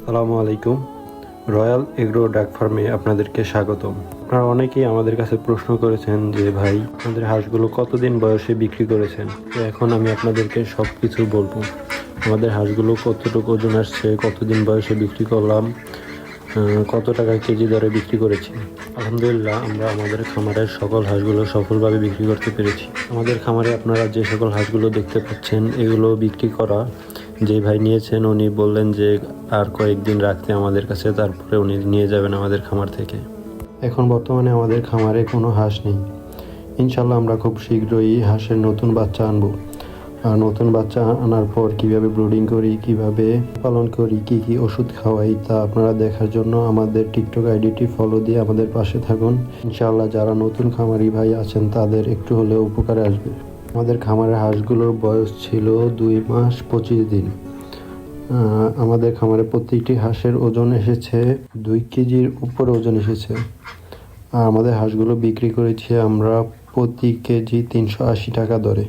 আসসালামু আলাইকুম। Royal agro ডাক ফার্মে আপনাদেরকে স্বাগতম। আপনারা অনেকেই আমাদের কাছে প্রশ্ন করেছেন যে ভাই, আপনাদের হাঁসগুলো কতদিন বয়সে বিক্রি করেছেন। তো এখন আমি আপনাদেরকে সব কিছু বলবো। আমাদের হাঁসগুলো কতটুকু ওজন আসছে, কতদিন বয়সে বিক্রি করলাম, কত টাকা কেজি দরে বিক্রি করেছি। আলহামদুলিল্লাহ, আমরা আমাদের খামারের সকল হাঁসগুলো সফলভাবে বিক্রি করতে পেরেছি। আমাদের খামারে আপনারা যে সকল হাঁসগুলো দেখতে পাচ্ছেন, এগুলো বিক্রি করা। যে ভাই নিয়েছেন উনি বললেন যে আর কয়েকদিন রাখতে আমাদের কাছে, তারপরে উনি নিয়ে যাবেন আমাদের খামার থেকে। এখন বর্তমানে আমাদের খামারে কোনো হাঁস নেই। ইনশাল্লাহ আমরা খুব শীঘ্রই হাঁসের নতুন বাচ্চা আনবো। আর নতুন বাচ্চা আনার পর কিভাবে ব্রুডিং করি, কিভাবে পালন করি, কি কি ওষুধ খাওয়াই, তা আপনারা দেখার জন্য আমাদের টিকটক আইডিটি ফলো দিয়ে আমাদের পাশে থাকুন। ইনশাআল্লাহ যারা নতুন খামারি ভাই আছেন তাদের একটু হলেও উপকারে আসবে। আমাদের খামারের হাঁসগুলোর বয়স ছিল 2 মাস 25 দিন। আমাদের খামারে প্রত্যেকটি হাঁসের ওজন এসেছে 2 কেজির উপরে ওজন এসেছে। আর আমাদের হাঁসগুলো বিক্রি করেছি আমরা প্রতি কেজি 380 টাকা দরে।